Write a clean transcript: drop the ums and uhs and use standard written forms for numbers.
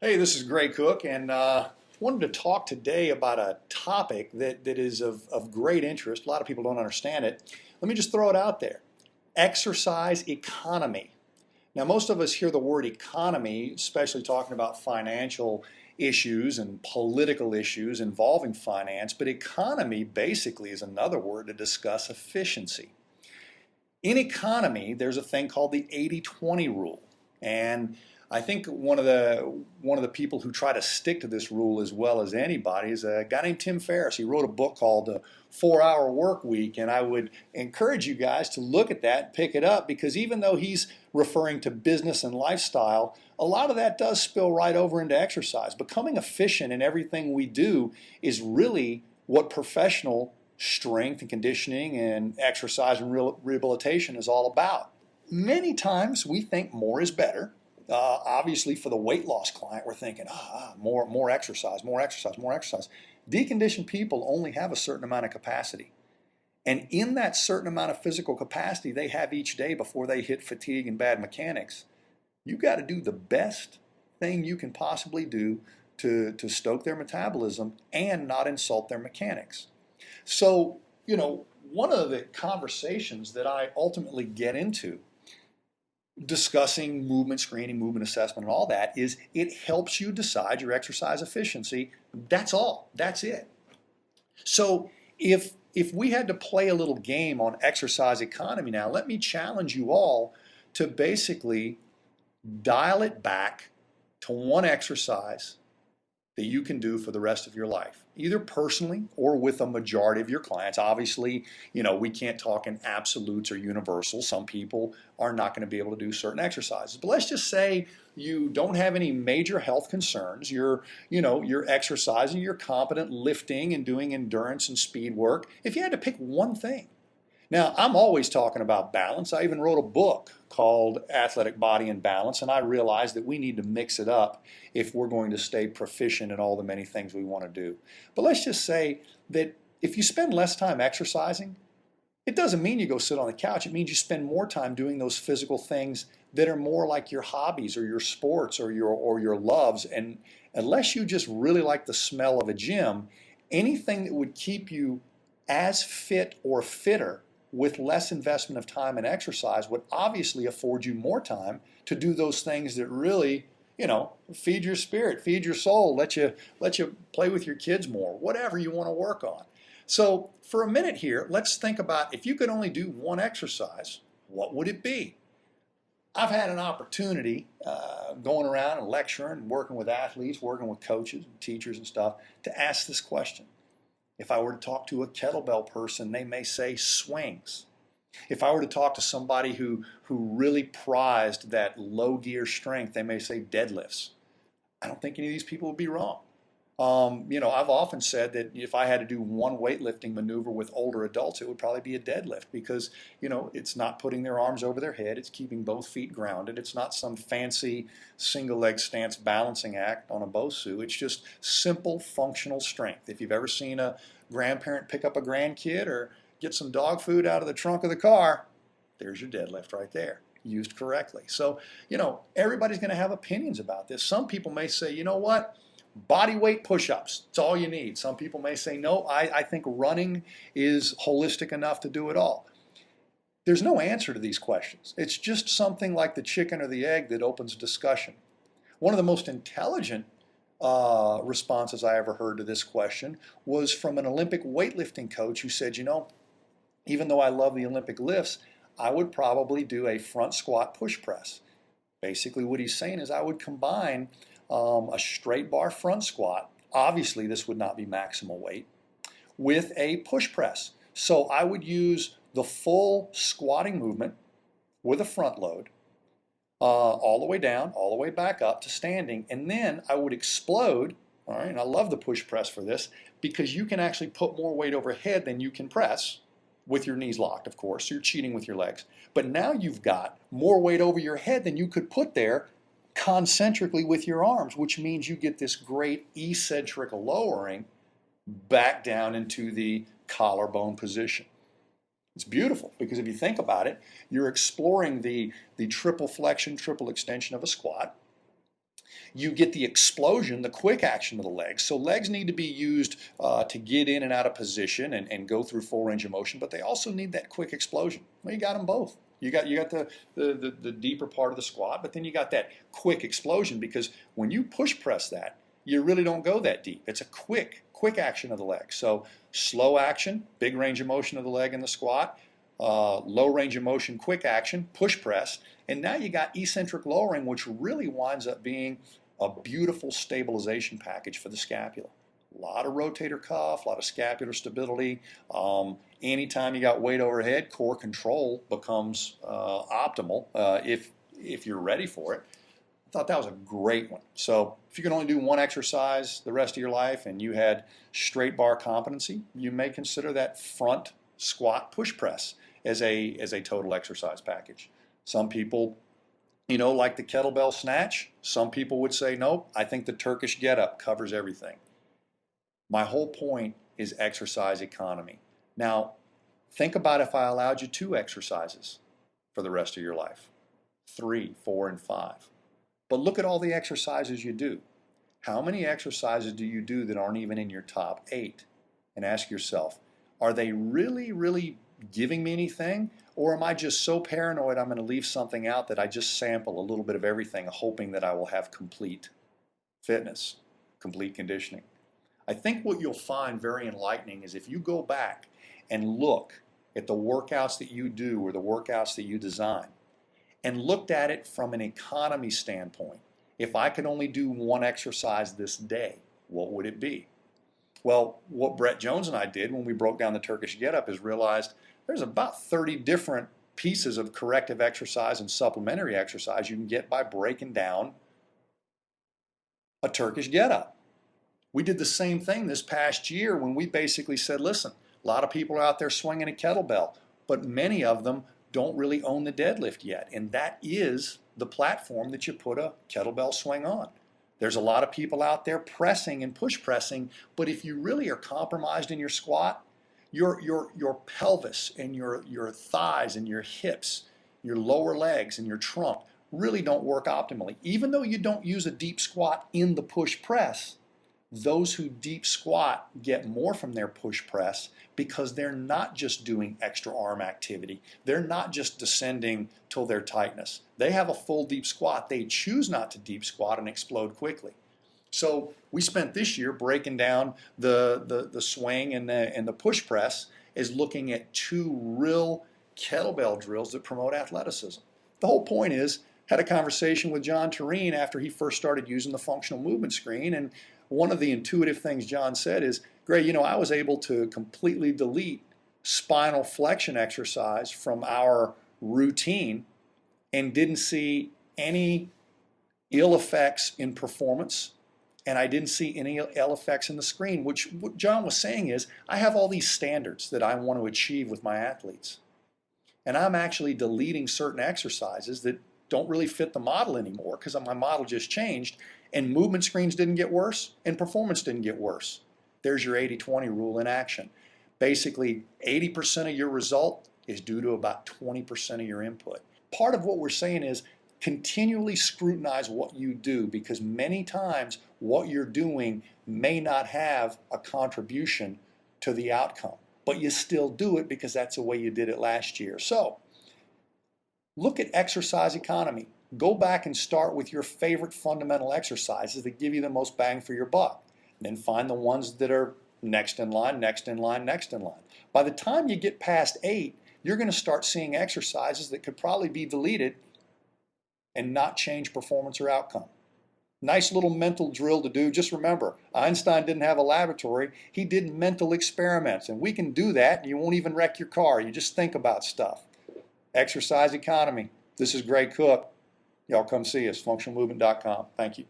Hey, this is Gray Cook, and wanted to talk today about a topic that is of great interest. A lot of people don't understand it. Let me just throw it out there. Exercise economy. Now, most of us hear the word economy, especially talking about financial issues and political issues involving finance, but economy basically is another word to discuss efficiency. In economy, there's a thing called the 80-20 rule. And I think one of the people who try to stick to this rule as well as anybody is a guy named Tim Ferriss. He wrote a book called The 4 Hour Work Week, and I would encourage you guys to look at that and pick it up, because even though he's referring to business and lifestyle, a lot of that does spill right over into exercise. Becoming efficient in everything we do is really what professional strength and conditioning and exercise and rehabilitation is all about. Many times we think more is better. Obviously, for the weight loss client, we're thinking, more exercise, more exercise, more exercise. Deconditioned people only have a certain amount of capacity. And in that certain amount of physical capacity they have each day before they hit fatigue and bad mechanics, you got to do the best thing you can possibly do to stoke their metabolism and not insult their mechanics. So, one of the conversations that I ultimately get into discussing movement screening, movement assessment, and all that is it helps you decide your exercise efficiency. That's all. That's it. So if we had to play a little game on exercise economy now, let me challenge you all to basically dial it back to one exercise that you can do for the rest of your life, either personally or with a majority of your clients. Obviously, we can't talk in absolutes or universals. Some people are not going to be able to do certain exercises. But let's just say you don't have any major health concerns. You're exercising, you're competent lifting and doing endurance and speed work. If you had to pick one thing. Now, I'm always talking about balance. I even wrote a book called Athletic Body and Balance, and I realized that we need to mix it up if we're going to stay proficient in all the many things we want to do. But let's just say that if you spend less time exercising, it doesn't mean you go sit on the couch. It means you spend more time doing those physical things that are more like your hobbies or your sports or your loves. And unless you just really like the smell of a gym, anything that would keep you as fit or fitter with less investment of time and exercise would obviously afford you more time to do those things that really, feed your spirit, feed your soul, let you play with your kids more, whatever you want to work on. So for a minute here, let's think about if you could only do one exercise, what would it be? I've had an opportunity going around and lecturing, working with athletes, working with coaches and teachers and stuff, to ask this question. If I were to talk to a kettlebell person, they may say swings. If I were to talk to somebody who really prized that low gear strength, they may say deadlifts. I don't think any of these people would be wrong. I've often said that if I had to do one weightlifting maneuver with older adults, it would probably be a deadlift because, it's not putting their arms over their head. It's keeping both feet grounded. It's not some fancy single leg stance balancing act on a BOSU. It's just simple functional strength. If you've ever seen a grandparent pick up a grandkid or get some dog food out of the trunk of the car, there's your deadlift right there, used correctly. So, everybody's going to have opinions about this. Some people may say, you know what? Body weight push-ups, it's all you need. Some people may say, no, I think running is holistic enough to do it all. There's no answer to these questions. It's just something like the chicken or the egg that opens discussion. One of the most intelligent responses I ever heard to this question was from an Olympic weightlifting coach who said, even though I love the Olympic lifts, I would probably do a front squat push press. Basically what he's saying is I would combine a straight bar front squat. Obviously, this would not be maximal weight, with a push press. So I would use the full squatting movement with a front load, all the way down, all the way back up to standing, and then I would explode. All right, and I love the push press for this because you can actually put more weight overhead than you can press with your knees locked, of course. So you're cheating with your legs. But now you've got more weight over your head than you could put there concentrically with your arms, which means you get this great eccentric lowering back down into the collarbone position. It's beautiful because if you think about it, you're exploring the triple flexion, triple extension of a squat. You get the explosion, the quick action of the legs. So legs need to be used to get in and out of position and go through full range of motion, but they also need that quick explosion. Well, you got them both. You got the deeper part of the squat, but then you got that quick explosion, because when you push press that, you really don't go that deep. It's a quick action of the leg. So slow action, big range of motion of the leg in the squat, low range of motion, quick action, push press, and now you got eccentric lowering, which really winds up being a beautiful stabilization package for the scapula. A lot of rotator cuff, a lot of scapular stability. Anytime you got weight overhead, core control becomes optimal if you're ready for it. I thought that was a great one. So if you can only do one exercise the rest of your life and you had straight bar competency, you may consider that front squat push press as a total exercise package. Some people, like the kettlebell snatch. Some people would say, nope, I think the Turkish get-up covers everything. My whole point is exercise economy. Now, think about if I allowed you 2 exercises for the rest of your life, 3, 4, and 5. But look at all the exercises you do. How many exercises do you do that aren't even in your top 8? And ask yourself, are they really, really giving me anything? Or am I just so paranoid I'm going to leave something out that I just sample a little bit of everything, hoping that I will have complete fitness, complete conditioning? I think what you'll find very enlightening is if you go back and look at the workouts that you do or the workouts that you design, and looked at it from an economy standpoint. If I could only do one exercise this day, what would it be? Well, what Brett Jones and I did when we broke down the Turkish get-up is realized there's about 30 different pieces of corrective exercise and supplementary exercise you can get by breaking down a Turkish get-up. We did the same thing this past year when we basically said, listen, a lot of people are out there swinging a kettlebell, but many of them don't really own the deadlift yet, and that is the platform that you put a kettlebell swing on. There's a lot of people out there pressing and push pressing, but if you really are compromised in your squat, your pelvis and your thighs and your hips, your lower legs and your trunk really don't work optimally. Even though you don't use a deep squat in the push press, those who deep squat get more from their push press because they're not just doing extra arm activity. They're not just descending till their tightness. They have a full deep squat. They choose not to deep squat and explode quickly. So we spent this year breaking down the swing and the push press as looking at 2 real kettlebell drills that promote athleticism. The whole point is, had a conversation with John Tureen after he first started using the functional movement screen, and one of the intuitive things John said is, Gray, I was able to completely delete spinal flexion exercise from our routine and didn't see any ill effects in performance, and I didn't see any ill effects in the screen, which what John was saying is, I have all these standards that I want to achieve with my athletes, and I'm actually deleting certain exercises that don't really fit the model anymore because my model just changed, and movement screens didn't get worse and performance didn't get worse. There's your 80-20 rule in action. Basically, 80% of your result is due to about 20% of your input. Part of what we're saying is continually scrutinize what you do, because many times what you're doing may not have a contribution to the outcome, but you still do it because that's the way you did it last year. So look at exercise economy. Go back and start with your favorite fundamental exercises that give you the most bang for your buck. Then find the ones that are next in line, next in line, next in line. By the time you get past 8, you're going to start seeing exercises that could probably be deleted and not change performance or outcome. Nice little mental drill to do. Just remember, Einstein didn't have a laboratory. He did mental experiments, and we can do that, and you won't even wreck your car. You just think about stuff. Exercise economy. This is Gray Cook. Y'all come see us, functionalmovement.com. Thank you.